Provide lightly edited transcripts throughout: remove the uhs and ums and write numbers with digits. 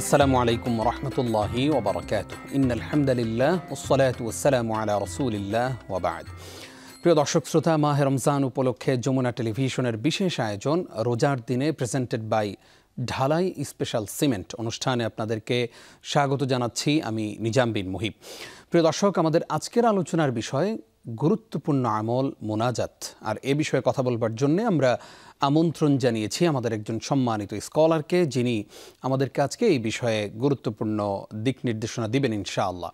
আসসালামু আলাইকুম রহমতুল্লাহি ওয়া বারাকাতুহু ইন্নাল হামদুলিল্লাহ ওয়াসসালাতু ওয়াসসালামু আলা রাসূলিল্লাহ ওয়া বা'দ। প্রিয় দর্শক শ্রোতা, মাহে রমজান উপলক্ষে যমুনা টেলিভিশনের বিশেষ আয়োজন রোজার দিনে প্রেজেন্টেড বাই ঢালাই স্পেশাল সিমেন্ট অনুষ্ঠানে আপনাদেরকে স্বাগত জানাচ্ছি আমি নিজাম বিন মুহিব। প্রিয় দর্শক, আমাদের আজকের আলোচনার বিষয় গুরুত্বপূর্ণ আমল মোনাজাত। আর এ বিষয়ে কথা বলবার জন্য আমরা আমন্ত্রণ জানিয়েছি আমাদের একজন সম্মানিত স্কলারকে, যিনি আমাদেরকে আজকে এই বিষয়ে গুরুত্বপূর্ণ দিক নির্দেশনা দিবেন ইনশাআল্লাহ।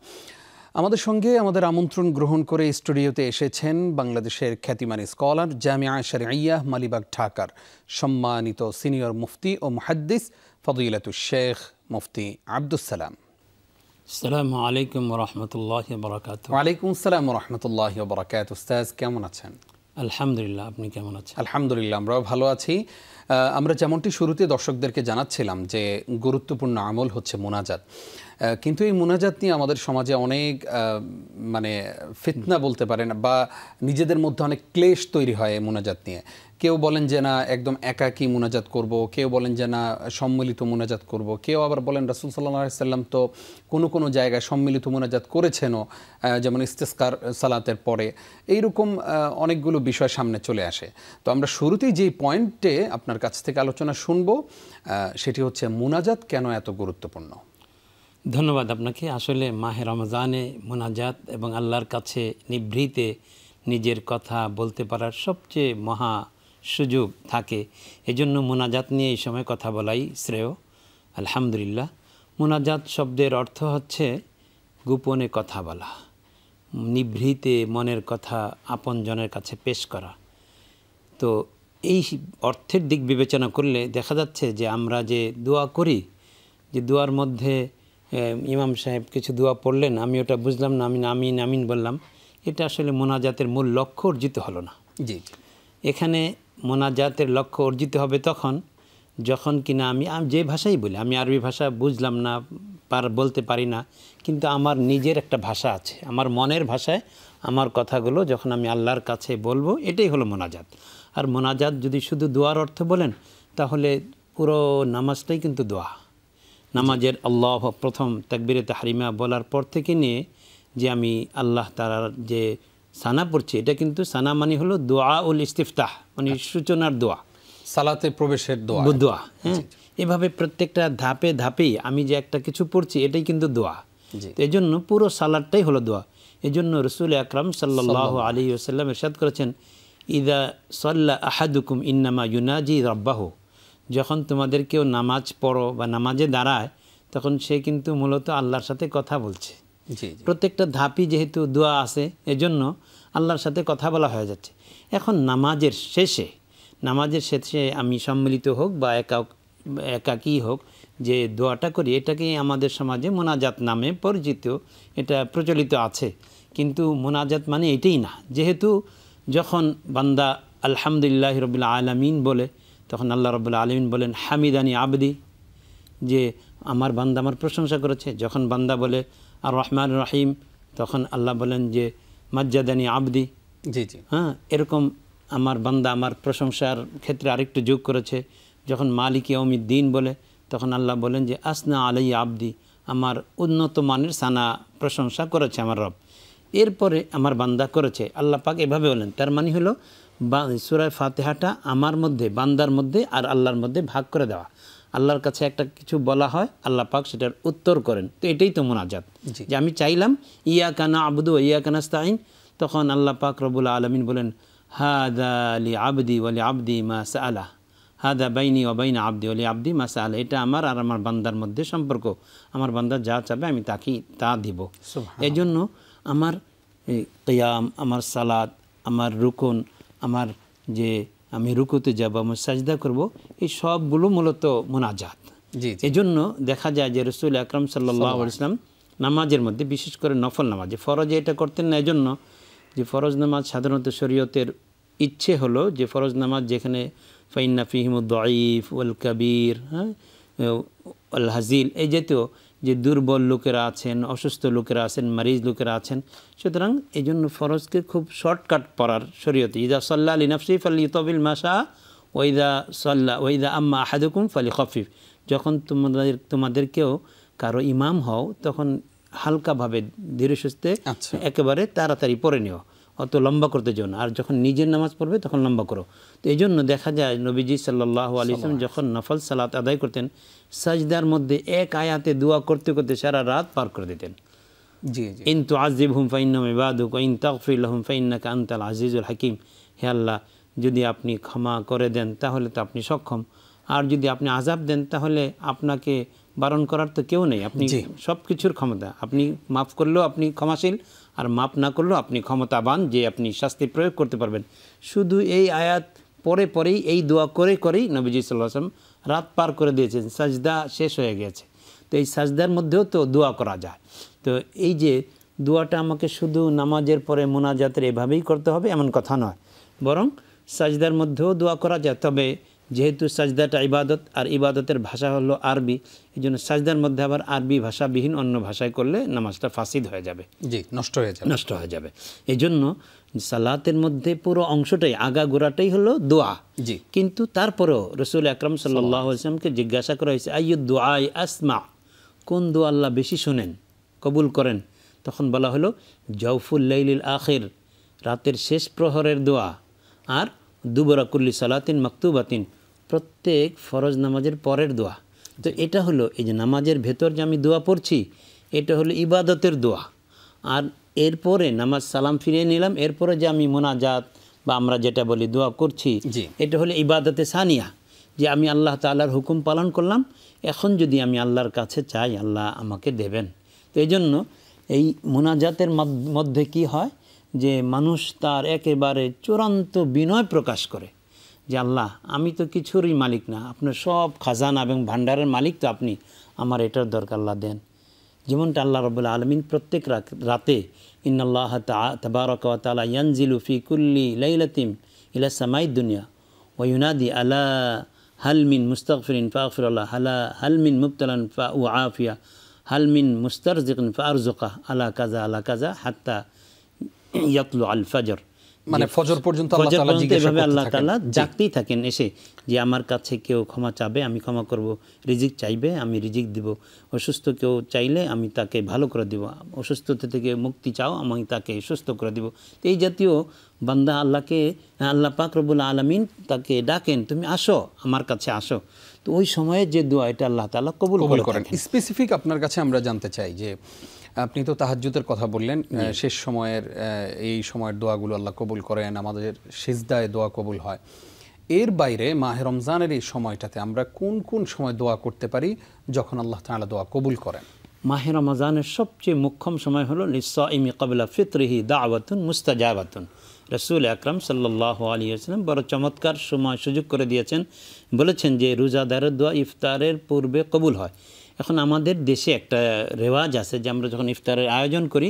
আমাদের সঙ্গে আমাদের আমন্ত্রণ গ্রহণ করে স্টুডিওতে এসেছেন বাংলাদেশের খ্যাতিমান স্কলার, জামিয়া শরঈয়াহ মালিবাগ ঢাকার সম্মানিত সিনিয়র মুফতি ও মুহাদ্দিস ফদিলাতুশ শেখ মুফতি আব্দুস সালাম। আসসালামু আলাইকুম ওয়া রাহমাতুল্লাহি ওয়া বারাকাতুহু। ওয়া আলাইকুম আসসালাম ওয়া রাহমাতুল্লাহি ওয়া বারাকাতুহু। উস্তাদ কেমন আছেন? আলহামদুলিল্লাহ, আপনি কেমন আছেন? আলহামদুলিল্লাহ, আমরাও ভালো আছি। আমরা যেমনটি শুরুতে দর্শকদেরকে জানাচ্ছিলাম যে গুরুত্বপূর্ণ আমল হচ্ছে মোনাজাত, কিন্তু এই মোনাজাত নিয়ে আমাদের সমাজে অনেক ফিতনা বলতে পারেন বা নিজেদের মধ্যে অনেক ক্লেশ তৈরি হয় এই মোনাজাত নিয়ে। কেউ বলেন যে না একদম একাকী মোনাজাত করব, কেউ বলেন যে না সম্মিলিত মোনাজাত করব, কেউ আবার বলেন রাসূল সাল্লাল্লাহু আলাইহি সাল্লাম তো কোনো কোনো জায়গায় সম্মিলিত মোনাজাত করেছেনও, যেমন ইস্তেসকার সালাতের পরে। এইরকম অনেকগুলো বিষয় সামনে চলে আসে। তো আমরা শুরুতেই যেই পয়েন্টে আপনার কাছ থেকে আলোচনা শুনব সেটি হচ্ছে মোনাজাত কেন এত গুরুত্বপূর্ণ। ধন্যবাদ আপনাকে। আসলে মাহে রমজানে মোনাজাত এবং আল্লাহর কাছে নিভৃতে নিজের কথা বলতে পারার সবচেয়ে মহা সুযোগ থাকে, এজন্য মোনাজাত নিয়ে এই সময় কথা বলাই শ্রেয়। আলহামদুলিল্লাহ। মোনাজাত শব্দের অর্থ হচ্ছে গোপনে কথা বলা, নিভৃতে মনের কথা আপনজনের কাছে পেশ করা। তো এই অর্থের দিক বিবেচনা করলে দেখা যাচ্ছে যে আমরা যে দোয়া করি, যে দোয়ার মধ্যে ইমাম সাহেব কিছু দোয়া পড়লেন, আমি ওটা বুঝলাম না, আমি আমিন আমিন বললাম, এটা আসলে মোনাজাতের মূল লক্ষ্য অর্জিত হলো না। জি, এখানে মোনাজাতের লক্ষ্য অর্জিত হবে তখন যখন কিনা আমি যে ভাষাই বলি, আমি আরবি ভাষা বুঝলাম না, বলতে পারি না, কিন্তু আমার নিজের একটা ভাষা আছে, আমার মনের ভাষায় আমার কথাগুলো যখন আমি আল্লাহর কাছে বলবো, এটাই হলো মোনাজাত। আর মোনাজাত যদি শুধু দোয়ার অর্থ বলেন তাহলে পুরো নামাজটাই কিন্তু দোয়া। নামাজের আল্লাহ প্রথম তাকবীরে তাহরিমা বলার পর থেকে নিয়ে যে আমি আল্লাহ তাআলার যে সানা পড়ছি, এটা কিন্তু সানা মানে হলো দোয়া উল ইস্তিফতাহ, মানে সূচনার দোয়া, সালাতে প্রবেশের দোয়া। হ্যাঁ, এভাবে প্রত্যেকটা ধাপে ধাপেই আমি যে একটা কিছু পড়ছি এটাই কিন্তু দোয়া। তো এই জন্য পুরো সালাদটাই হলো দোয়া। এই জন্য রাসূল আকরাম সাল্লাল্লাহু আলাইহি ওয়াসাল্লাম ইরশাদ করেছেন, ইযা সাল্লা আহাদুকুম ইন্নামা ইউনাজি রাব্বাহু। যখন তোমাদের কেউ নামাজ পড়ো বা নামাজে দাঁড়ায়, তখন সে কিন্তু মূলত আল্লাহর সাথে কথা বলছে। প্রত্যেকটা ধাপই যেহেতু দোয়া আছে, এজন্য আল্লাহর সাথে কথা বলা হয়ে যাচ্ছে। এখন নামাজের শেষে আমি সম্মিলিত হোক বা একাকী হোক, যে দোয়াটা করি এটাকে আমাদের সমাজে মোনাজাত নামে পরিচিত, এটা প্রচলিত আছে। কিন্তু মোনাজাত মানে এটাই না। যেহেতু যখন বান্দা আলহামদুলিল্লাহি রাব্বিল আলামিন বলে, তখন আল্লাহ রাব্বুল আলামিন বলেন হামিদানি আবদি, যে আমার বান্দা আমার প্রশংসা করেছে। যখন বান্দা বলে আর রহমান রহিম, তখন আল্লাহ বলেন যে মাজ্জাদানি আবদি। হ্যাঁ, এরকম আমার বান্দা আমার প্রশংসার ক্ষেত্রে আরেকটু যোগ করেছে। যখন মালিক ইয়াউমিদ্দিন বলে, তখন আল্লাহ বলেন যে আসনা আলাইয়া আবদি, আমার উন্নত মানের সানা প্রশংসা করেছে আমার রব। এরপরে আমার বান্দা করেছে, আল্লাহ পাক এভাবে বলেন। তার মানে হলো সূরা ফাতিহাটা আমার মধ্যে, বান্দার মধ্যে আর আল্লাহর মধ্যে ভাগ করে দেওয়া। আল্লাহর কাছে একটা কিছু বলা হয়, আল্লাহ পাক সেটার উত্তর করেন। তো এটাই তো মোনাজাত, যে আমি চাইলাম ইয়াকা না'বুদু ওয়া ইয়াকা নাস্তাঈন, তখন আল্লাহ পাক রব্বুল আলামিন বলেন হাযা লি আবদি ওয়া লি আবদি মা সাআলা, হাযা বাইনি ওয়া বাইনা আবদি ওয়া লি আবদি মা সাআলা। এটা আমার আর আমার বান্দার মধ্যে সম্পর্ক, আমার বান্দা যা চাবে আমি তাকে তা দিব। এজন্য আমার কিয়াম, আমার সালাত, আমার রুকুন, আমার যে আমি রুকুতে যাব, আমি সাজদা করব, এই সবগুলো মূলত মোনাজাত। এজন্য দেখা যায় যে রাসূল আকরাম সাল্লাল্লাহু আলাইহি ওয়াসাল্লাম নামাজের মধ্যে, বিশেষ করে নফল নামাজে, ফরজে এটা করতেন না। এজন্য যে ফরজ নামাজ সাধারণত শরীয়তের ইচ্ছে হলো যে ফরজ নামাজ যেখানে ফাইন্না ফিহিমুদ দাঈফ ওয়াল কাবীর, হ্যাঁ, আল হাজিল, এই জাতীয় যে দুর্বল লোকেরা আছেন, অসুস্থ লোকেরা আছেন, মারিজ লোকেরা আছেন, সুতরাং এই জন্য ফরজকে খুব শর্টকাট পড়ার শরীয়তে। ইদা সাল্লা লিনাফসি ফালিয়ুতাবিল মাশা ওয়াইদা সাল্লা ওয়াইদা আম্মা আহাদুকুম ফালিখাফিফ, যখন তোমাদেরকেও কারো ইমাম হও তখন হালকাভাবে ধীরে সুস্থে একেবারে তাড়াতাড়ি পড়ে নিও, অত লম্বা করতে যাও না। আর যখন নিজের নামাজ পড়বে তখন লম্বা করো। তো এই জন্য দেখা যায় নবীজি সাল্লাল্লাহু আলাইহি ওয়াসাল্লাম যখন নফল সালাত আদায় করতেন, সাজদার মধ্যে এক আয়াতে দোয়া করতে করতে সারা রাত পার করে দিতেন। ইন তুআযিবহুম ফাইন্নাহুম ইবাদুক ওয়া ইন তাগফির লাহুম ফাইন্নাকা আনতাল আজিজুল হাকিম। হে আল্লাহ, যদি আপনি ক্ষমা করে দেন তাহলে তো আপনি সক্ষম, আর যদি আপনি আযাব দেন তাহলে আপনাকে বারণ করার তো কেউ নেই, আপনি সব কিছুর ক্ষমতা, আপনি মাফ করলেও আপনি ক্ষমাশীল, আর মাফ না করলেও আপনি ক্ষমতাবান যে আপনি শাস্তি প্রয়োগ করতে পারবেন। শুধু এই আয়াত পরেই এই দোয়া করেই নবীজি সাল্লাল্লাহু আলাইহি ওয়াসাল্লাম রাত পার করে দিয়েছেন, সাজদা শেষ হয়ে গেছে। তো এই সাজদার মধ্যেও তো দোয়া করা যায়। তো এই যে দোয়াটা আমাকে শুধু নামাজের পরে মোনাজাতের এভাবেই করতে হবে এমন কথা নয়, বরং সাজদার মধ্যেও দোয়া করা যায়। তবে যেহেতু সাজদাটা ইবাদত, আর ইবাদতের ভাষা হলো আরবি, এই জন্য সাজদার মধ্যে আবার আরবি ভাষাবিহীন অন্য ভাষায় করলে নামাজটা ফাসিদ হয়ে যাবে, নষ্ট হয়ে যাবে। এই জন্য সালাতের মধ্যে পুরো অংশটাই আগাগোড়াটাই হলো দোয়া। কিন্তু তারপরেও রাসূল আকরাম সাল্লাল্লাহু আলাইহি ওয়াসাল্লামকে জিজ্ঞাসা করা হয়েছে, আইয়ুদ দুআই আসমা, কোন দোয়া আল্লাহ বেশি শোনেন, কবুল করেন? তখন বলা হলো জাওফুল লাইলিল আখির, রাতের শেষ প্রহরের দোয়া, আর দুবরা কুল্লি সালাতিন মাকতুবাতিন, প্রত্যেক ফরজ নামাজের পরের দোয়া। তো এটা হলো এই যে নামাজের ভেতর যে আমি দোয়া পড়ছি, এটা হলো ইবাদতের দোয়া। আর এরপরে নামাজ সালাম ফিরিয়ে নিলাম, এরপরে যে আমি মোনাজাত বা আমরা যেটা বলি দোয়া করছি, এটা হলো ইবাদতে সানিয়া, যে আমি আল্লাহ তাআলার হুকুম পালন করলাম, এখন যদি আমি আল্লাহর কাছে চাই আল্লাহ আমাকে দেবেন। তো এই জন্য এই মোনাজাতের মধ্যে কি হয় যে মানুষ তার একেবারে চূড়ান্ত বিনয় প্রকাশ করে যে আল্লাহ, আমি তো কিছুরই মালিক না, আপনার সব খাজানা এবং ভান্ডারের মালিক তো আপনি, আমার এটার দরকার, আল্লাহ দেন। যেমনটা আল্লাহ রাব্বুল আলামিন প্রত্যেক রাতে ইন্নাল্লাহ তাবারাকা ওয়া তাআলা ইয়ানজিলু ফি কুল্লি লাইলাতিন ইলা সামাই দুনিয়া ওয়া ইউনাদি আলা হাল মিন মুস্তাগফিরিন ফাগফিরুল্লাহ, হাল মিন মুবতালান ফাউআফিয়া, হাল মিন মুস্তারজিকিন ফারজুকা, আলা কাজা হাত্তা ইয়াতলু আল ফজর, মানে ফজর পর্যন্ত আল্লাহ তাআলা ডাকতেই থাকেন এসে যে আমার কাছে কেউ ক্ষমা চাবে আমি ক্ষমা করব, রিজিক চাইবে আমি রিজিক দিব, অসুস্থ কেউ চাইলে আমি তাকে ভালো করে দিব, অসুস্থতা থেকে মুক্তি চাও আমি তাকে সুস্থ করে দিব। তো এই জাতীয় বান্দা আল্লাহ পাক রব্বুল আলামিন তাকে ডাকেন, তুমি আসো আমার কাছে আসো। তো ওই সময়ে যে দোয়া এটা আল্লাহ তাআলা কবুল করেন। স্পেসিফিক আপনার কাছে আমরা জানতে চাই যে আপনি তো তাহাজ্জুদের কথা বললেন, শেষ সময়ের এই সময়ের দোয়াগুলো আল্লাহ কবুল করেন, আমাদের সিজদায় দোয়া কবুল হয়। এর বাইরে মাহে রমজানের এই সময়টাতে আমরা কোন কোন সময় দোয়া করতে পারি যখন আল্লাহ তাআলা দোয়া কবুল করেন? মাহে রমজানের সবচেয়ে মুখ্যম সময় হলো লিসাইমি ক্বাবলা ফিতরিহি দাওয়াতুন মুস্তাজাবাতুন। রাসূল আকরাম সাল্লাল্লাহু আলাইহি ওয়াসাল্লাম বড় চমৎকার সময় সুযোগ করে দিয়েছেন, বলেছেন যে রোজাদারের দোয়া ইফতারের পূর্বে কবুল হয়। এখন আমাদের দেশে একটা রেওয়াজ আছে যে আমরা যখন ইফতারের আয়োজন করি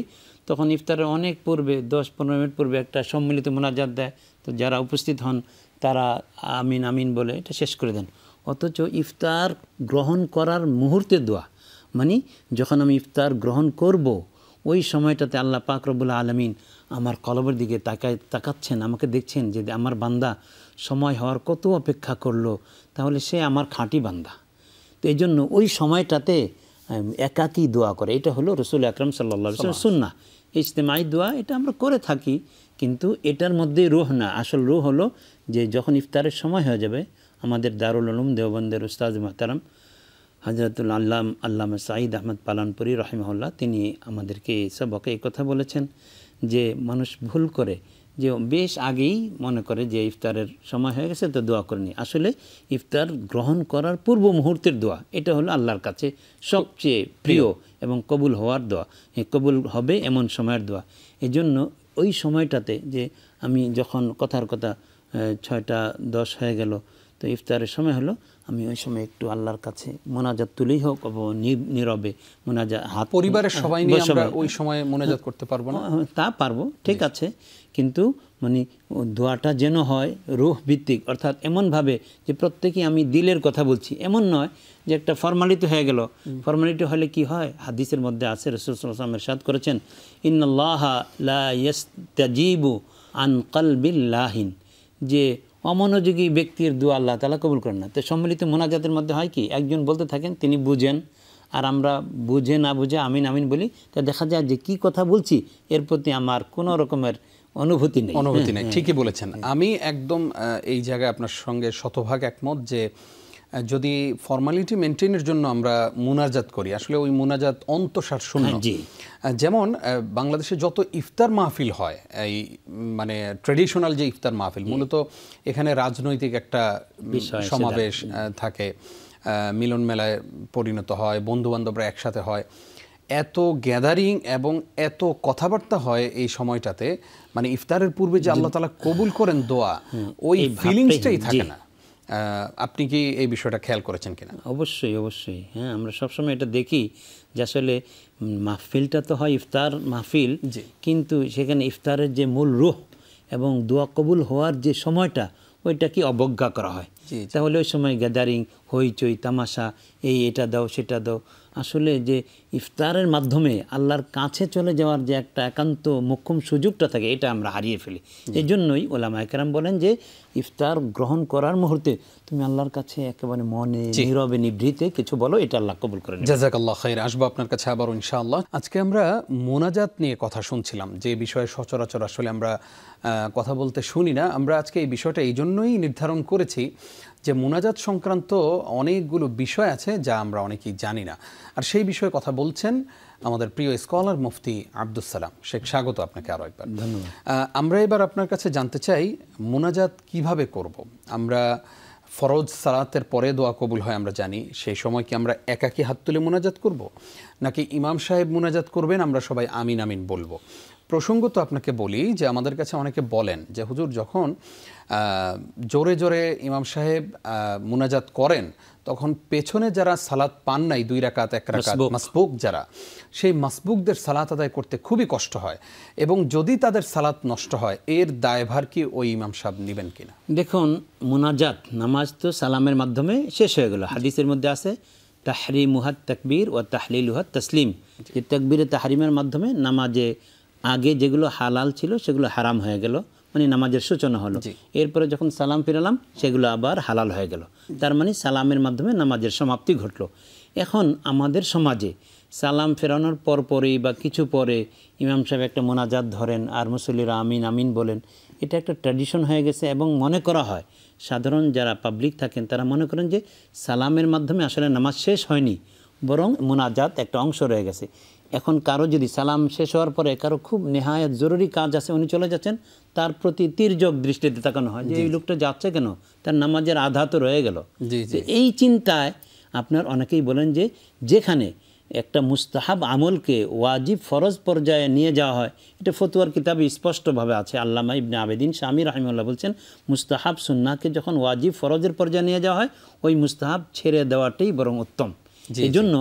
তখন ইফতারের অনেক পূর্বে 10-15 মিনিট পূর্বে একটা সম্মিলিত মোনাজাত দেয়, তো যারা উপস্থিত হন তারা আমিন আমিন বলে এটা শেষ করে দেন। অথচ ইফতার গ্রহণ করার মুহূর্তের দোয়া, মানে যখন আমি ইফতার গ্রহণ করব ওই সময়টাতে আল্লাহ পাক রব্বুল আলামিন আমার কলবের দিকে তাকাচ্ছেন, আমাকে দেখছেন যে আমার বান্দা সময় হওয়ার কত অপেক্ষা করলো, তাহলে সে আমার খাঁটি বান্দা। তো এই জন্য ওই সময়টাতে একাকী দোয়া করে, এটা হলো রাসূল আকরাম সাল্লাল্লাহু আলাইহি ওয়াসাল্লাম সুন্নাহ। ইজতিমাই দোয়া এটা আমরা করে থাকি, কিন্তু এটার মধ্যে রূহ না, আসল রূহ হলো যে যখন ইফতারের সময় হয়ে যাবে, আমাদের দারুল উলুম দেওবন্দের উস্তাদ মুহতারাম হযরতুল আল্লামা সাঈদ আহমদ পালানপুরি রাহিমাহুল্লাহ তিনি আমাদেরকে সবকে এই কথা বলেছেন যে মানুষ ভুল করে যে বেশ আগেই মনে করে যে ইফতারের সময় হয়ে গেছে তো দোয়া করে নি। আসলে ইফতার গ্রহণ করার পূর্ব মুহূর্তের দোয়া এটা হলো আল্লাহর কাছে সবচেয়ে প্রিয় এবং কবুল হওয়ার দোয়া, কবুল হবে এমন সময়ের দোয়া। এই জন্য ওই সময়টাতে যে আমি যখন কথার কথা 6:10 হয়ে গেল তো ইফতারের সময় হলো, আমি ওই সময় একটু আল্লাহর কাছে মোনাজাত তুলেই হোক নীরবে মোনাজাত, হাত পরিবারের সবাই নিয়ে আমরা ওই সময় মোনাজাত করতে পারবো না, তা পারবো, ঠিক আছে, কিন্তু মানে দোয়াটা যেন হয় রূহ ভিত্তিক, অর্থাৎ এমনভাবে যে প্রত্যেকেই আমি দিলের কথা বলছি, এমন নয় যে একটা ফর্মালিটি হয়ে গেল। ফর্মালিটি হলে কি হয়, হাদিসের মধ্যে আছে রাসূল সাল্লাল্লাহু আলাইহি ওয়াসাল্লাম ইরশাদ করেছেন ইন্নাল্লাহা লা ইয়াস্তাজিবু আন কলবিল লাহিন, যে অমনোযোগী ব্যক্তির দোয়া আল্লাহ তাআলা কবুল করেন না। তো সম্মিলিত মোনাজাতের মধ্যে হয় কি, একজন বলতে থাকেন, তিনি বুঝেন, আর আমরা বুঝে না বুঝে আমিন আমিন বলি, তা দেখা যায় যে কি কথা বলছি এর প্রতি আমার কোনো রকমের অনুভূতি নেই। ঠিকই বলেছেন। আমি একদম এই জায়গায় আপনার সঙ্গে শতভাগ একমত যে যদি ফর্মালিটি মেনটেনের জন্য আমরা মুনাজাত করি, আসলে ওই মুনাজাত অন্তঃসার শূন্য। যেমন বাংলাদেশে যত ইফতার মাহফিল হয়, এই মানে ট্রেডিশনাল যে ইফতার মাহফিল, মূলত এখানে রাজনৈতিক একটা সমাবেশ থাকে, মিলন মেলায় পরিণত হয়, বন্ধু বান্ধবরা একসাথে হয়, এত গ্যাদারিং এবং এত কথাবার্তা হয় এই সময়টাতে, মানে ইফতারের পূর্বে যে আল্লাহ তাআলা কবুল করেন দোয়া, ওই ফিলিংসটাই থাকে না। আপনি কি এই বিষয়টা খেয়াল করেছেন কিনা? অবশ্যই অবশ্যই, হ্যাঁ, আমরা সবসময় এটা দেখি যে আসলে মাহফিলটা তো হয় ইফতার মাহফিল, কিন্তু সেখানে ইফতারের যে মূল রূহ এবং দোয়া কবুল হওয়ার যে সময়টা, ওইটা কি অবজ্ঞা করা হয়। তাহলে ওই সময় গ্যাদারিং, হইচই, তামাশা, এটা দাও সেটা দাও, আসলে যে ইফতারের মাধ্যমে আল্লাহর কাছে চলে যাওয়ার যে একটা একান্ত মোক্ষম সুযোগটা থাকে, এটা আমরা হারিয়ে ফেলি। এই জন্যই ওলামায়ে কেরাম বলেন যে ইফতার গ্রহণ করার মুহূর্তে তুমি আল্লাহর কাছে একেবারে মনে নীরবে নিভৃতে কিছু বলো, এটা আল্লাহ কবুল করেন। জাযাকাল্লাহ খাইর। আসবো আপনার কাছে আবার ইনশাআল্লাহ। আজকে আমরা মোনাজাত নিয়ে কথা শুনছিলাম, যে বিষয়ে সচরাচর আসলে আমরা কথা বলতে শুনি না। আমরা আজকে এই বিষয়টা এই জন্যই নির্ধারণ করেছি যে মোনাজাত সংক্রান্ত অনেকগুলো বিষয় আছে যা আমরা অনেকেই জানি না, আর সেই বিষয়ে কথা বলছেন আমাদের প্রিয় স্কলার মুফতি আব্দুস সালাম শেখ। স্বাগত আপনাকে আরও একবার। ধন্যবাদ। আমরা এবার আপনার কাছে জানতে চাই, মোনাজাত কিভাবে করব। আমরা ফরজ সালাতের পরে দোয়া কবুল হয় আমরা জানি, সেই সময় কি আমরা একাকী হাত তুলে মোনাজাত করব, নাকি ইমাম সাহেব মোনাজাত করবেন, আমরা সবাই আমিন আমিন বলবো? প্রসঙ্গত আপনাকে বলি যে আমাদের কাছে অনেকে বলেন যে হুজুর, যখন জোরে জোরে ইমাম সাহেব মুনাজাত করেন, তখন পেছনে যারা সালাত পান নাই, 2 রাকাত 1 রাকাত মাসবুক যারা, সেই মাসবুকদের সালাত আদায় করতে খুবই কষ্ট হয়, এবং যদি তাদের সালাত নষ্ট হয়, এর দায়ভার কি ওই ইমাম সাহেব নেবেন কিনা? দেখুন, মুনাজাত নামাজ তো সালামের মাধ্যমে শেষ হয়ে গেল। হাদিসের মধ্যে আছে তাহরিমুহাত তাকবীর ও তাহলিলুহাত তাসলিম, যে তাকবীরে তাহরিমের মাধ্যমে নামাজে আগে যেগুলো হালাল ছিল সেগুলো হারাম হয়ে গেল, মানে নামাজের সূচনা হলো। এরপরে যখন সালাম ফিরালাম সেগুলো আবার হালাল হয়ে গেল, তার মানে সালামের মাধ্যমে নামাজের সমাপ্তি ঘটলো। এখন আমাদের সমাজে সালাম ফেরানোর পরপরই বা কিছু পরে ইমাম সাহেব একটা মোনাজাত ধরেন আর মুসল্লিরা আমিন আমিন বলেন, এটা একটা ট্র্যাডিশন হয়ে গেছে। এবং মনে করা হয়, সাধারণ যারা পাবলিক থাকেন তারা মনে করেন যে সালামের মাধ্যমে আসলে নামাজ শেষ হয়নি, বরং মোনাজাত একটা অংশ রয়ে গেছে। এখন কারো যদি সালাম শেষ হওয়ার পরে কারো খুব নেহায়াত জরুরি কাজ আছে, উনি চলে যাচ্ছেন, তার প্রতি তির্যক দৃষ্টিতে তাকানো হয় যে এই লোকটা যাচ্ছে কেন, তার নামাজের আধা তো রয়ে গেল। এই চিন্তায় আপনার অনেকেই বলেন যে যেখানে একটা মুস্তাহাব আমলকে ওয়াজিব ফরজ পর্যায়ে নিয়ে যাওয়া হয়, এটা ফতুয়ার কিতাবে স্পষ্টভাবে আছে। আল্লামা ইবনে আবেদিন শামী রাহিমাহুল্লাহ বলছেন, মুস্তাহাব সুন্নাহকে যখন ওয়াজিব ফরজের পর্যায়ে নিয়ে যাওয়া হয়, ওই মুস্তাহাব ছেড়ে দেওয়াটাই বরং উত্তম। এই জন্য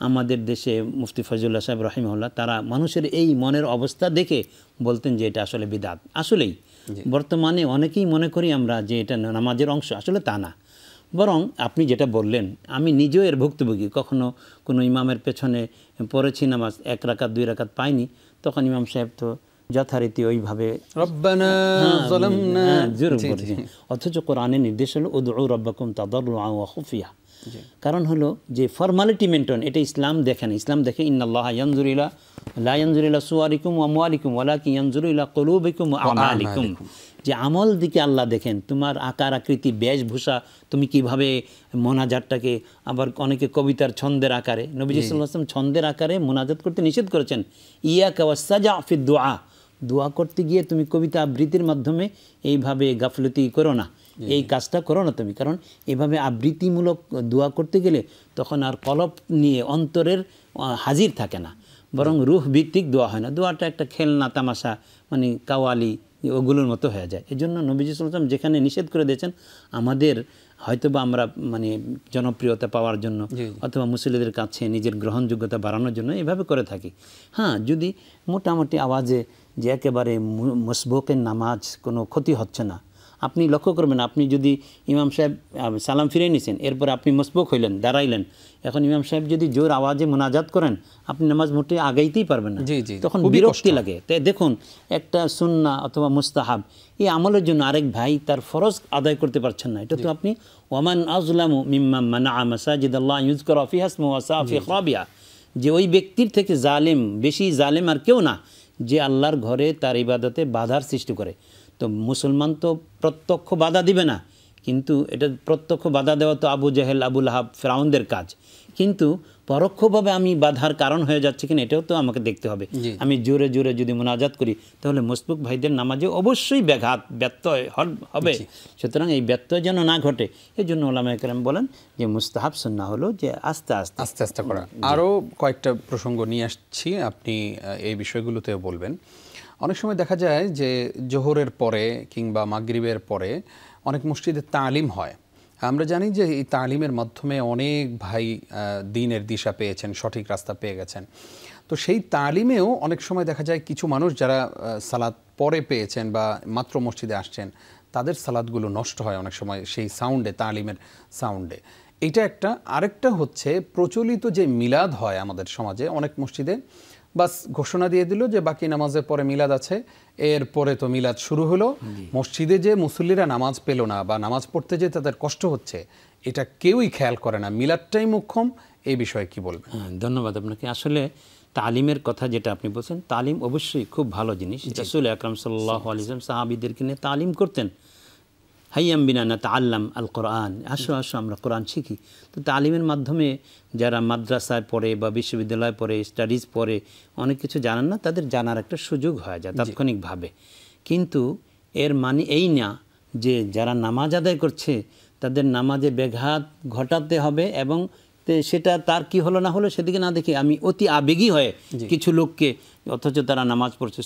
আমাদের দেশে মুফতি ফজলুল্লাহ সাহেব রাহিমাহুল্লাহ, তারা মানুষের এই মনের অবস্থা দেখে বলতেন যে এটা আসলে বিদআত। আসলেই বর্তমানে অনেকেই মনে করি আমরা যে এটা নামাজের অংশ, আসলে তা না। বরং আপনি যেটা বললেন, আমি নিজেও এর ভুক্তভোগী। কখনো কোনো ইমামের পেছনে পড়েছি নামাজ, 1 রাকাত 2 রাকাত পাইনি, তখন ইমাম সাহেব তো যথারীতি ওইভাবে রব্বানা যালামনা, অথচ কোরআনের নির্দেশ হলো উদউ রাব্বাকুম তাদাররুআন ওয়া খুফিয়া। কারণ হলো যে ফর্মালিটি মেনটেন, এটা ইসলাম দেখে না। ইসলাম দেখে ইন্নাল্লাহা ইয়ানজুরু ইলা লা ইয়ানজুরু ইলা সুওয়ারিকুম ওয়া আমওয়ালিকুম ওয়ালাকিন ইয়ানজুরু ইলা কুলুবিকুম ওয়া আমালিকুম, যে আমল দিকে আল্লাহ দেখেন, তোমার আকার আকৃতি বেশভূষা, তুমি কিভাবে মোনাজাতটাকে, আবার অনেকে কবিতার ছন্দের আকারে, নবীজি সাল্লাল্লাহু আলাইহি ওয়াসাল্লাম ছন্দের আকারে মোনাজাত করতে নিষেধ করেছেন। ইয়াকা ওয়াসসাজা ফি দুআ, দোয়া করতে গিয়ে তুমি কবিতা আবৃত্তির মাধ্যমে এইভাবে গাফলতি করো না, এই কাজটা করো না তুমি। কারণ এভাবে আবৃত্তিমূলক দোয়া করতে গেলে তখন আর কলব নিয়ে অন্তরের হাজির থাকে না, বরং রুহ ভিত্তিক দোয়া হয় না। দোয়াটা একটা খেলনা তামাশা, মানে কাওয়ালি, ওগুলোর মতো হয়ে যায়। এই জন্য নবীজি সাল্লাল্লাহু আলাইহি ওয়াসাল্লাম যেখানে নিষেধ করে দিয়েছেন, আমাদের হয়তোবা আমরা মানে জনপ্রিয়তা পাওয়ার জন্য অথবা মুসল্লিদের কাছে নিজের গ্রহণযোগ্যতা বাড়ানোর জন্য এভাবে করে থাকি। হ্যাঁ, যদি মোটামুটি আওয়াজে, যে একেবারে মসবুকের নামাজ কোনো ক্ষতি হচ্ছে না, আপনি লক্ষ্য করবেন, আপনি যদি ইমাম সাহেব সালাম ফিরে নিছেন, এরপর আপনি মসবুক হইলেন, দাঁড়াইলেন, এখন ইমাম সাহেব যদি জোর আওয়াজে মোনাজাত করেন, আপনি নামাজ মোটে আগাইতেই পারবেন না, তখন বিরক্তি লাগে। তাই দেখুন, একটা সুন্নাহ অথবা মুস্তাহাব এই আমলের জন্য আরেক ভাই তার ফরজ আদায় করতে পারছেন না, এটা তো আপনি ওয়ামান আযলামু মিম্মান মানাআ মাসাজিদাল্লাহ ইউযকারা ফিহা ইসমুহু ওয়া সাআ ফি ইখরাবিহা, যে ওই ব্যক্তির থেকে জালেম, বেশি জালেম আর কেউ না, যে আল্লাহর ঘরে তার ইবাদতে বাধার সৃষ্টি করে। তো মুসলমান তো প্রত্যক্ষ বাধা দিবে না, কিন্তু এটা প্রত্যক্ষ বাধা দেওয়া তো আবু জেহেল, আবু লাহাব, ফিরআউনদের কাজ, কিন্তু পরোক্ষভাবে আমি বাধার কারণ হয়ে যাচ্ছে কিনা এটাও তো আমাকে দেখতে হবে। আমি জোরে জোরে যদি মুনাজাত করি তাহলে মুসবুক ভাইদের নামাজে অবশ্যই ব্যত্যয় হবে। সুতরাং এই ব্যত্যয় যেন না ঘটে, এই জন্য উলামায়ে কেরাম বলেন যে মুস্তাহাব সুন্নাহ হলো যে আস্তে আস্তে করা। আরও কয়েকটা প্রসঙ্গ নিয়ে আসছি, আপনি এই বিষয়গুলোতেও বলবেন। অনেক সময় দেখা যায় যে জোহরের পরে কিংবা মাগরিবের পরে অনেক মসজিদে তালিম হয়। আমরা জানি যে এই তালিমের মাধ্যমে অনেক ভাই দ্বীনের দিশা পেয়েছেন, সঠিক রাস্তা পেয়ে গেছেন। তো সেই তালিমেও অনেক সময় দেখা যায় কিছু মানুষ যারা সালাত পরে পেয়েছেন বা মাত্র মসজিদে আসছেন, তাদের সালাতগুলো নষ্ট হয় অনেক সময় সেই সাউন্ডে, তালিমের সাউন্ডে। এইটা একটা। আরেকটা হচ্ছে প্রচলিত যে মিলাদ হয় আমাদের সমাজে, অনেক মসজিদে বাস ঘোষণা দিয়ে দিল যে বাকি নামাজের পরে মিলাদ আছে, এরপরে তো মিলাদ শুরু হলো। মসজিদে যে মুসল্লিরা নামাজ পেল না বা নামাজ পড়তে যে তাদের কষ্ট হচ্ছে, এটা কেউই খেয়াল করে না, মিলাদটাই মুখ্যম। এই বিষয়ে কি বলবেন? ধন্যবাদ আপনাকে। আসলে তালিমের কথা যেটা আপনি বলছেন, তালিম অবশ্যই খুব ভালো জিনিস। রাসূল আকরাম সাল্লাল্লাহু আলাইহি ওয়াসাল্লাম সাহাবীদেরকে নিয়ে তালিম করতেন। হাইয়াম বিনা নাতাআল্লাম আল কোরআন, আসো আসো আমরা কোরআন শিখি। তো তালিমের মাধ্যমে যারা মাদ্রাসায় পড়ে বা বিশ্ববিদ্যালয়ে পড়ে, স্টাডিজ পড়ে, অনেক কিছু জানেন না, তাদের জানার একটা সুযোগ হয়ে যায় তাৎক্ষণিকভাবে। কিন্তু এর মানে এই না যে যারা নামাজ আদায় করছে তাদের নামাজে ব্যাঘাত ঘটাতে হবে, এবং সেটা তার কি হলো না হলো সেদিকে না দেখে আমি অতি আবেগী হয়ে কিছু লোককে, অথচ তারা নামাজ পড়ছে,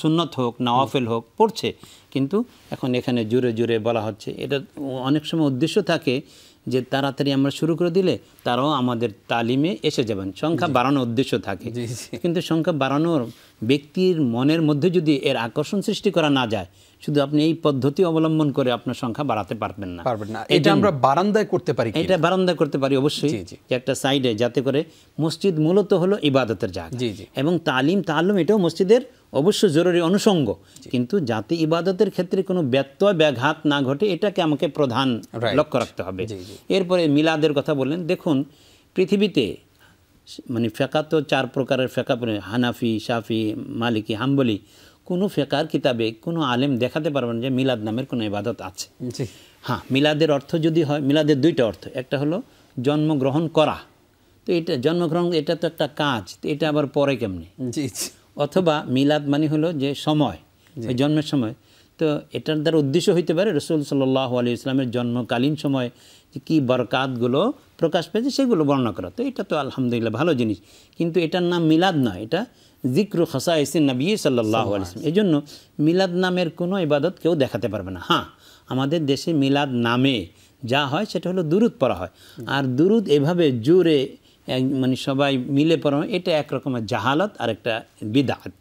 সুন্নত হোক নওয়াফেল হোক পড়ছে, কিন্তু এখন এখানে জোরে জোরে বলা হচ্ছে। এটা অনেক সময় উদ্দেশ্য থাকে যে তাড়াতাড়ি আমরা শুরু করে দিলে তারাও আমাদের তালিমে এসে যাবেন, সংখ্যা বাড়ানোর উদ্দেশ্য থাকে। কিন্তু সংখ্যা বাড়ানোর ব্যক্তির মনের মধ্যে যদি এর আকর্ষণ সৃষ্টি করা না যায়, শুধু আপনি এই পদ্ধতি অবলম্বন করে আপনার সংখ্যা বাড়াতে পারবেন না। এটা আমরা বারান্দায় করতে পারি, এটা বারান্দায় করতে পারি অবশ্যই, একটা সাইডে, যাতে করে মসজিদ মূলত হলো ইবাদতের জায়গা, এবং তালিম এটাও মসজিদের অবশ্য জরুরি অনুষঙ্গ, কিন্তু যাতে ইবাদতের ক্ষেত্রে কোনো ব্যত্যয় ব্যাঘাত না ঘটে এটাকে আমাকে প্রধান লক্ষ্য রাখতে হবে। এরপরে মিলাদের কথা বললেন। দেখুন, পৃথিবীতে মানে ফেকা তো 4 প্রকারের ফেকা, হানাফি, শাফি, মালিকি, হাম্বলি। কোনো ফেকার কিতাবে কোনো আলেম দেখাতে পারবেন যে মিলাদ নামের কোনো ইবাদত আছে। হ্যাঁ, মিলাদের অর্থ যদি হয়, মিলাদের 2টা অর্থ। একটা হলো জন্মগ্রহণ করা, তো এটা জন্মগ্রহণ, এটা তো একটা কাজ, তো এটা আবার পরে কেমনে? অথবা মিলাদ মানে হলো যে সময়, ওই জন্মের সময়। তো এটার দ্বারা উদ্দেশ্য হইতে পারে রাসূল সাল্লাল্লাহু আলাইহি ওয়াসাল্লামের জন্মকালীন সময় কি বরকাতগুলো প্রকাশ পেয়েছে সেগুলো বর্ণনা করা। তো এটা তো আলহামদুলিল্লাহ ভালো জিনিস, কিন্তু এটার নাম মিলাদ নয়, এটা যিকরু খাসাইসিন নবী সাল্লাল্লাহু আলাইহি ওয়াসাল্লাম। এই জন্য মিলাদ নামের কোনো ইবাদত কেউ দেখাতে পারবে না। হ্যাঁ, আমাদের দেশে মিলাদ নামে যা হয় সেটা হলো দুরুদ পড়া হয়, আর দুরুদ এভাবে জোরে মানে সবাই মিলে পড়ানো, এটা একরকমের জাহালত আর একটা বিদআত।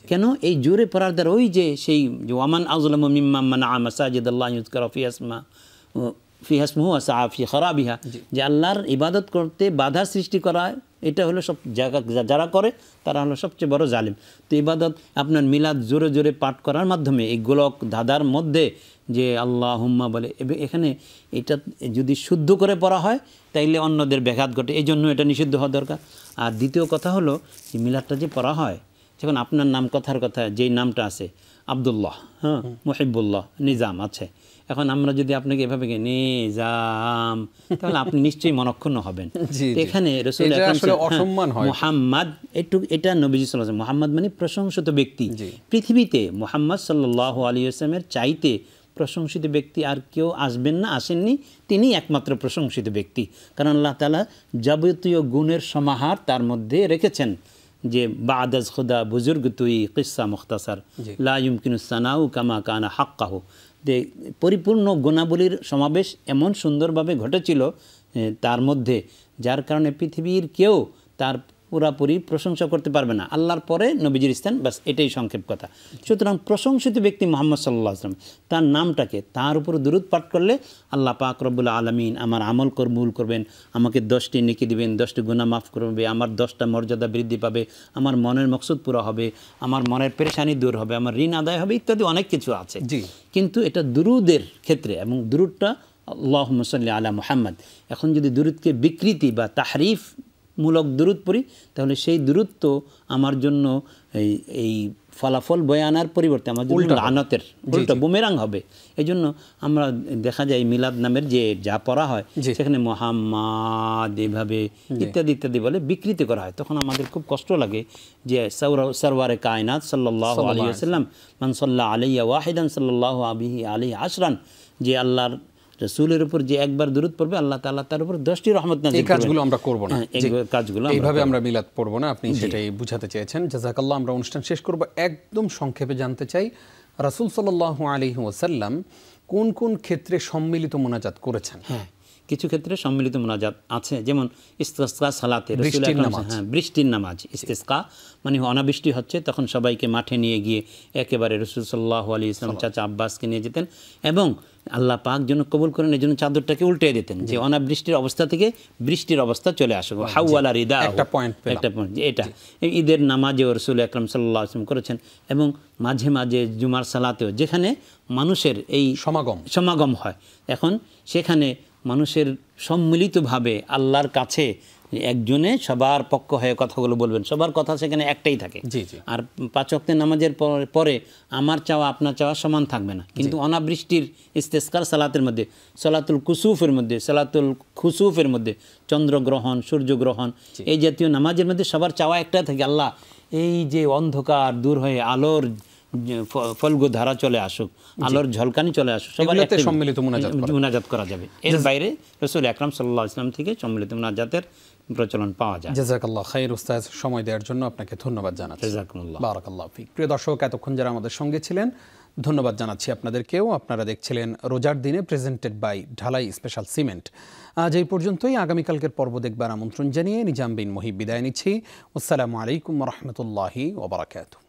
কেন? এই জোরে পড়ার দ্বারা ওই যে সেই ওয়ামান আযলামু মিম্মান মানাআ মাসাজিদাল্লাহি ইউযকারা ফিহা ইসমুহু ওয়া সাআ ফি খারাবিহা, যে আল্লাহর ইবাদত করতে বাধা সৃষ্টি করা, এটা হলো সব জায়গা যারা করে তারা হলো সবচেয়ে বড় জালিম। তো ইবাদত আপনার মিলাদ জোরে জোরে পাঠ করার মাধ্যমে এই গোলক ধাঁধার মধ্যে যে আল্লাহুম্মা বলে, এখানে এটা যদি শুদ্ধ করে পড়া হয় তাইলে অন্যদের ব্যাঘাত ঘটে, এই জন্য এটা নিষিদ্ধ হওয়া দরকার। আর দ্বিতীয় কথা হলো যে মিলাদটা যে পড়া হয়, যখন আপনার নাম কথার কথা যেই নামটা আছে আব্দুল্লাহ, হ্যাঁ, মুহিবুল্লাহ, নিজাম আছে, এখন আমরা যদি আপনাকে এভাবে নিজাম, তাহলে আপনি নিশ্চয়ই মনক্ষুণ্ণ হবেন। এখানে রাসূল মুহাম্মদ, এটা নবীজি সাল্লাল্লাহু আলাইহি ওয়াসাল্লাম, মুহাম্মদ মানে প্রশংসিত ব্যক্তি। পৃথিবীতে মুহাম্মদ সাল্লাল্লাহু আলাইহি ওয়াসাল্লামের চাইতে প্রশংসিত ব্যক্তি আর কেউ আসবেন না, আসেননি, তিনি একমাত্র প্রশংসিত ব্যক্তি। কারণ আল্লাহ তাআলা যাবতীয় গুণের সমাহার তার মধ্যে রেখেছেন, যে বাদাজ খুদা বুজুর্গ তুই কিসা মুখতাসার লা ইউমকিনুস সানাউ কামা কানা হাক্কাহু, যে পরিপূর্ণ গুণাবলীর সমাবেশ এমন সুন্দরভাবে ঘটেছিল তার মধ্যে, যার কারণে পৃথিবীর কেউ তার পুরাপুরি প্রশংসা করতে পারবে না, আল্লাহর পরে নবীজির স্থান, বাস এটাই সংক্ষেপ কথা। সুতরাং প্রশংসিত ব্যক্তি মুহাম্মদ সাল্লাল্লাহু আলাইহি ওয়াসাল্লাম, তার নামটাকে, তার উপর দুরূদ পাঠ করলে আল্লাহ পাক রব্বুল আলামিন আমার আমল কবুল করবেন, আমাকে 10টি নেকি দিবেন, 10টি গুনাহ মাফ করবে, আমার 10টা মর্যাদা বৃদ্ধি পাবে, আমার মনের মকসুদ পুরো হবে, আমার মনের পেরেশানি দূর হবে, আমার ঋণ আদায় হবে, ইত্যাদি অনেক কিছু আছে। কিন্তু এটা দুরূদের ক্ষেত্রে, এবং দুরূদটা আল্লাহুম্মা সাল্লি আলা মুহাম্মদ, এখন যদি দুরূদকে বিকৃতি বা তাহরিফ মূলক দুরূদ পড়ি, তাহলে সেই দুরূদ তো আমার জন্য এই ফলাফল বয়ে আনার পরিবর্তে আমার জন্য লানতের উল্টা বুমেরাং হবে। এই জন্য আমরা দেখা যায় মিলাদ নামের যে যা পড়া হয় সেখানে মুহাম্মাদ এভাবে ইত্যাদি ইত্যাদি বলে বিকৃতি করা হয়, তখন আমাদের খুব কষ্ট লাগে যে সরওয়ারে কায়নাত সাল্লাল্লাহু আলাইহি ওয়াসাল্লাম মান সাল্লা আলাইয়া ওয়াহিদান সাল্লাল্লাহু আলাইহি আশরান, যে আল্লাহর রাসূলের উপর যে একবার দুরূদ পড়বে আল্লাহ তাআলা তার উপর 10টি রহমত নাযিল করবেন। এই কাজগুলো আমরা করব না, এই কাজগুলো এইভাবে আমরা মিলাদ পড়ব না, আপনি সেটাই বুঝাতে চেয়েছেন। জাযাকাল্লাহ। আমরা অনুষ্ঠান শেষ করব, একদম সংক্ষেপে জানতে চাই রাসূল সাল্লাল্লাহু আলাইহি ওয়াসাল্লাম কোন কোন ক্ষেত্রে সম্মিলিত মুনাজাত করেছেন? কিছু ক্ষেত্রে সম্মিলিত মুনাজাত আছে, যেমন ইস্তিসকা সালাতে বৃষ্টির নামাজ। ইস্তিসকা মানে অনাবৃষ্টি হচ্ছে, তখন সবাইকে মাঠে নিয়ে গিয়ে একেবারে রাসূল সাল্লাল্লাহু আলাইহি ওয়াসাল্লাম চাচা আব্বাসকে নিয়ে যেতেন, এবং আল্লাহ পাক যেন কবুল করেন এই জন্য চাদরটাকে উল্টে দিতেন, যে অনাবৃষ্টির অবস্থা থেকে বৃষ্টির অবস্থা চলে আসুক। হাওয়ালা রিদা একটা পয়েন্ট, এটা ঈদের নামাজেও রাসূল আকরাম সাল্লাল্লাহু আলাইহি ওয়াসাল্লাম করেছেন, এবং মাঝে মাঝে জুমার সালাতেও, যেখানে মানুষের এই সমাগম হয়, এখন সেখানে মানুষের সম্মিলিতভাবে আল্লাহর কাছে একজনে সবার পক্ষ হয়ে কথাগুলো বলবেন, সবার কথা সেখানে একটাই থাকে। আর 5 ওয়াক্তের নামাজের পরে আমার চাওয়া আপনার চাওয়া সমান থাকবে না, কিন্তু অনাবৃষ্টির ইস্তেসকার সালাতের মধ্যে, সালাতুল কুসুফের মধ্যে, সালাতুল খুসুফের মধ্যে, চন্দ্রগ্রহণ সূর্যগ্রহণ এই জাতীয় নামাজের মধ্যে সবার চাওয়া একটা থাকে, আল্লাহ এই যে অন্ধকার দূর হয়ে আলোর ফলগু ধারা চলে আসুক, আলোর ঝলকানি চলে আসুক, সবার একসাথে সম্মিলিত মুনাজাত করা যাবে। এর বাইরে রাসূল আকরাম সাল্লাল্লাহু আলাইহি ওয়াসাল্লাম থেকে সম্মিলিত মুনাজাতের প্রচলন পাওয়া যায়। জাযাকাল্লাহ খাইর। উস্তাদ, সময় দেওয়ার জন্য আপনাকে ধন্যবাদ জানাচ্ছি। জাযাকুমুল্লাহ, বারাকাল্লাহু ফিক। প্রিয় দর্শক, এতক্ষণ যারা আমাদের সঙ্গে ছিলেন ধন্যবাদ জানাচ্ছি আপনাদেরকেও। আপনারা দেখছিলেন রোজার দিনে প্রেজেন্টেড বাই ঢালাই স্পেশাল সিমেন্ট। আজ এই পর্যন্তই, আগামীকালকের পর্ব দেখবার আমন্ত্রণ জানিয়ে নিজাম বিন মুহিব বিদায় নিচ্ছি। আসসালামু আলাইকুম ওয়া রাহমাতুল্লাহি ওয়া বারাকাতুহু।